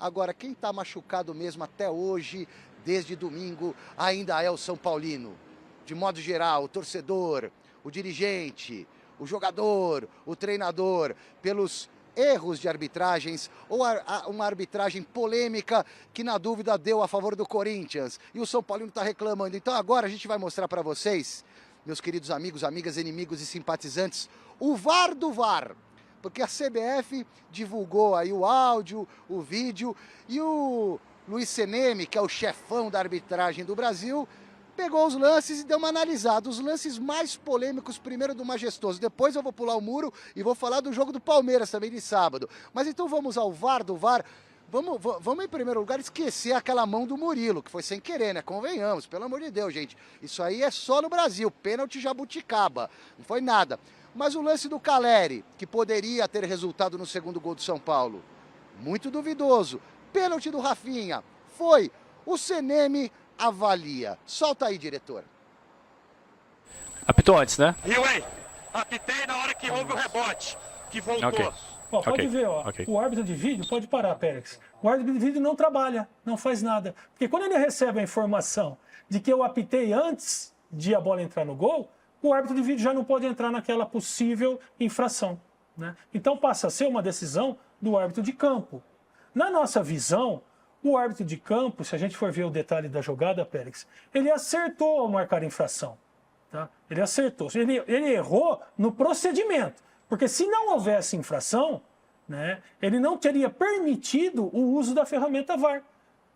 Agora, quem está machucado mesmo até hoje, desde domingo, ainda é o São Paulino. De modo geral, o torcedor, o dirigente, o jogador, o treinador, pelos erros de arbitragens ou uma arbitragem polêmica que, na dúvida, deu a favor do Corinthians. E o São Paulino está reclamando. Então agora a gente vai mostrar para vocês, meus queridos amigos, amigas, inimigos e simpatizantes, o VAR do VAR. Porque a CBF divulgou aí o áudio, o vídeo, e o Luiz Seneme, que é o chefão da arbitragem do Brasil, pegou os lances e deu uma analisada. Os lances mais polêmicos, primeiro do Majestoso, depois eu vou pular o muro e vou falar do jogo do Palmeiras também de sábado. Mas então vamos ao VAR do VAR. Vamos em primeiro lugar esquecer aquela mão do Murilo, que foi sem querer, né? Convenhamos, pelo amor de Deus, gente. Isso aí é só no Brasil, pênalti jabuticaba, não foi nada. Mas o lance do Caleri, que poderia ter resultado no segundo gol do São Paulo, muito duvidoso. Pênalti do Rafinha, foi. O Seneme avalia. Solta aí, diretor. Apitou antes, né? Viu aí? Apitei na hora que houve o rebote, que voltou. Ok. Ó, pode ver, ó, o árbitro de vídeo, pode parar, Pérez. O árbitro de vídeo não trabalha, não faz nada. Porque quando ele recebe a informação de que eu apitei antes de a bola entrar no gol, o árbitro de vídeo já não pode entrar naquela possível infração, né? Então passa a ser uma decisão do árbitro de campo. Na nossa visão, o árbitro de campo, se a gente for ver o detalhe da jogada, Pérez, ele acertou ao marcar a infração. Tá? Ele acertou. Ele errou no procedimento. Porque se não houvesse infração, né, ele não teria permitido o uso da ferramenta VAR.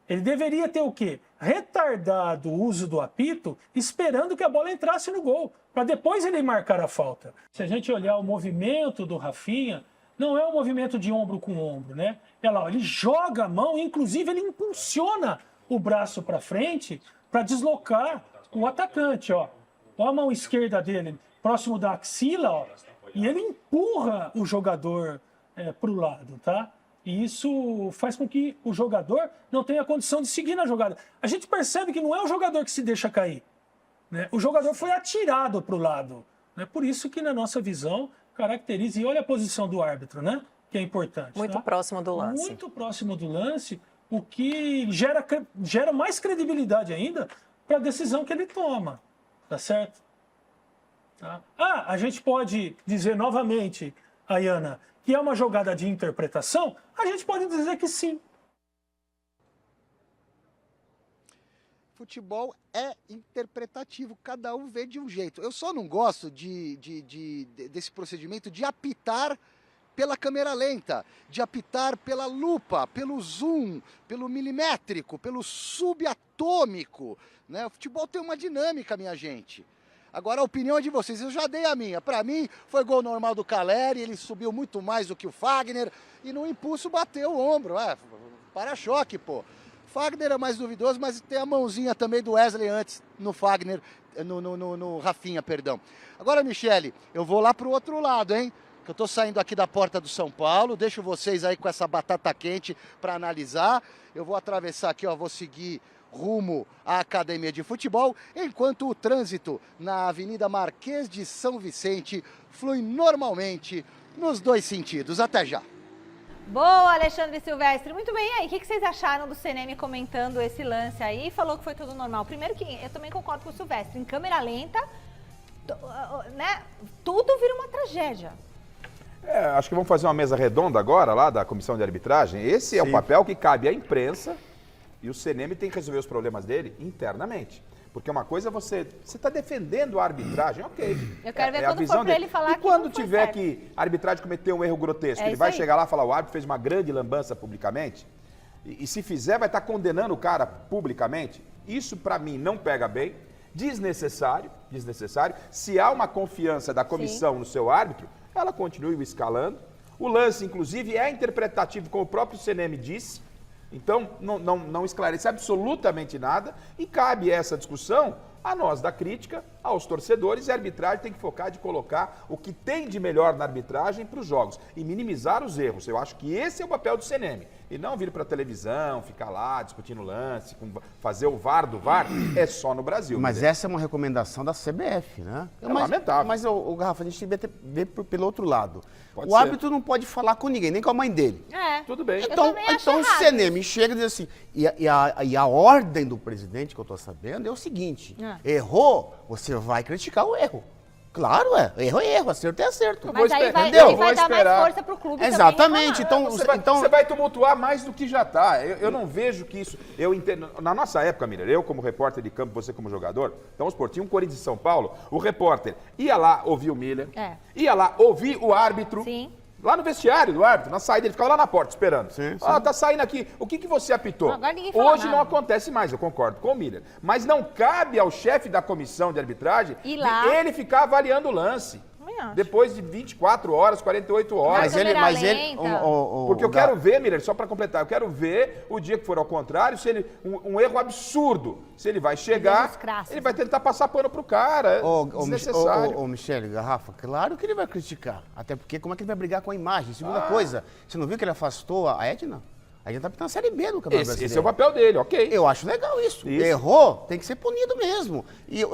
Ele deveria ter o quê? Retardado o uso do apito, esperando que a bola entrasse no gol, para depois ele marcar a falta. Se a gente olhar o movimento do Rafinha, não é um movimento de ombro com ombro, né? Olha lá, ele joga a mão, inclusive ele impulsiona o braço para frente para deslocar o atacante, ó. Olha a mão esquerda dele, próximo da axila, ó, e ele empurra o jogador para o lado, tá? E isso faz com que o jogador não tenha condição de seguir na jogada. A gente percebe que não é o jogador que se deixa cair, né? O jogador foi atirado para o lado. Né? Por isso que, na nossa visão, caracteriza, e olha a posição do árbitro, né? Que é importante. Muito tá? próximo do lance. Muito próximo do lance, o que gera mais credibilidade ainda para a decisão que ele toma. Tá certo? Tá? A gente pode dizer novamente, Ayana, que é uma jogada de interpretação? A gente pode dizer que sim. Futebol é interpretativo, cada um vê de um jeito. Eu só não gosto desse procedimento de apitar pela câmera lenta, de apitar pela lupa, pelo zoom, pelo milimétrico, pelo subatômico. Né? O futebol tem uma dinâmica, minha gente. Agora a opinião é de vocês, eu já dei a minha. Para mim foi gol normal do Caleri, ele subiu muito mais do que o Fagner e no impulso bateu o ombro. Para-choque, pô. Fagner é mais duvidoso, mas tem a mãozinha também do Wesley antes no Fagner, no Rafinha, perdão. Agora, Michele, eu vou lá pro outro lado, hein? Que eu tô saindo aqui da porta do São Paulo, deixo vocês aí com essa batata quente para analisar. Eu vou atravessar aqui, ó, vou seguir rumo à Academia de Futebol, enquanto o trânsito na Avenida Marquês de São Vicente flui normalmente nos dois sentidos. Até já. Boa, Alexandre Silvestre. Muito bem, e aí, o que vocês acharam do Seneme comentando esse lance aí? Falou que foi tudo normal. Primeiro que eu também concordo com o Silvestre, em câmera lenta, né, tudo vira uma tragédia. Acho que vamos fazer uma mesa redonda agora, lá da comissão de arbitragem. Esse é o papel que cabe à imprensa e o Seneme tem que resolver os problemas dele internamente. Porque uma coisa é você está defendendo a arbitragem, ok. Eu quero ver quando for para ele falar que não foi quando tiver que a arbitragem cometer um erro grotesco, ele vai chegar lá e falar, o árbitro fez uma grande lambança publicamente, e se fizer vai estar condenando o cara publicamente. Isso para mim não pega bem, desnecessário. Se há uma confiança da comissão no seu árbitro, ela continue o escalando. O lance, inclusive, é interpretativo, como o próprio Seneme disse. Então, não esclarece absolutamente nada e cabe essa discussão a nós da crítica aos torcedores, e a arbitragem tem que focar de colocar o que tem de melhor na arbitragem para os jogos e minimizar os erros. Eu acho que esse é o papel do CNM. E não vir para a televisão, ficar lá discutindo lance, fazer o VAR do VAR, é só no Brasil. Mas essa é uma recomendação da CBF, né? Lamentável. Mas, o Garrafa, a gente tem que ver pelo outro lado. Pode o ser. árbitro não pode falar com ninguém, nem com a mãe dele. Tudo bem. Então o CNM chega e diz assim, e a ordem do presidente, que eu estou sabendo, é o seguinte, errou, você vai criticar o erro. Claro, erro é erro, acerto é acerto. Mas aí vai, entendeu? aí vai dar mais força pro clube Exatamente. também. Você vai tumultuar mais do que já está. Eu não vejo que isso... Eu entendo. Na nossa época, Miller, eu como repórter de campo, você como jogador, então vamos supor, tinha um Corinthians de São Paulo, o repórter ia lá ouvir o Miller, ia lá ouvir o árbitro. Sim. Lá no vestiário do árbitro, na saída, ele ficava lá na porta esperando. Sim. Tá saindo aqui. O que você apitou? Agora ninguém fala Hoje não nada. acontece mais, eu concordo com o Miller. Mas não cabe ao chefe da comissão de arbitragem Ir lá. ele ficar avaliando o lance. Também acho. Depois de 24 horas, 48 horas. Mas ele... lenta. Porque eu quero ver, Miller, só para completar, eu quero ver o dia que for ao contrário, se ele um erro absurdo, se ele vai chegar, Erros crassos, ele vai tentar passar pano pro cara, desnecessário. Ô, Michele, Garrafa, claro que ele vai criticar. Até porque como é que ele vai brigar com a imagem? Segunda coisa, você não viu que ele afastou a Edna? A Edna tá na Série B do Campeonato Brasileiro. Esse é o papel dele, ok. Eu acho legal isso. Errou, tem que ser punido mesmo. E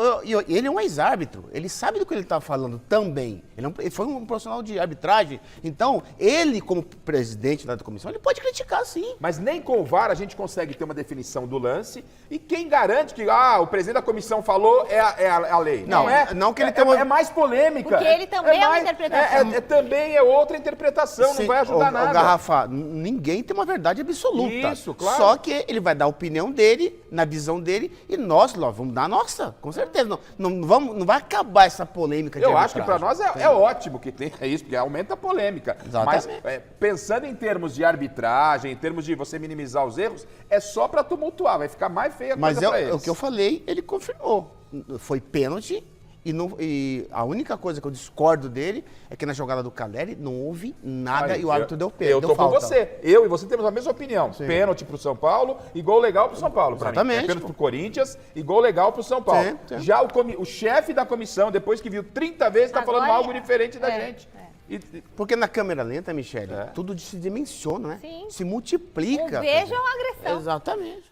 ele é um ex-árbitro, ele sabe do que ele está falando também. Ele foi um profissional de arbitragem. Então, ele, como presidente da comissão, ele pode criticar sim. Mas nem com o VAR a gente consegue ter uma definição do lance. E quem garante que o presidente da comissão falou é a lei? Não, é. não que ele tenha uma... É mais polêmica. Porque ele também é uma interpretação. Também é outra interpretação, não vai ajudar nada. Garrafa, ninguém tem uma verdade absoluta. Isso, claro. Só que ele vai dar a opinião dele, na visão dele, e nós vamos dar a nossa, com certeza. Não vai acabar essa polêmica de Eu acho que arbitragem. para nós é ótimo que tenha isso, porque aumenta a polêmica. Exatamente. Mas pensando em termos de arbitragem, em termos de você minimizar os erros, é só para tumultuar, vai ficar mais feia a coisa para eles. O que eu falei, ele confirmou. Foi pênalti. E a única coisa que eu discordo dele é que na jogada do Caleri não houve nada e o árbitro deu pênalti. Eu tô com você. Eu e você temos a mesma opinião. Sim. Pênalti pro São Paulo e gol legal pro São Paulo. Exatamente. Pênalti pro Corinthians e gol legal pro São Paulo. Sim. Já o chefe da comissão, depois que viu 30 vezes, tá falando algo diferente da gente. Porque na câmera lenta, Michele, tudo se dimensiona, né? Sim. Se multiplica. Um beijo é uma agressão. Exatamente.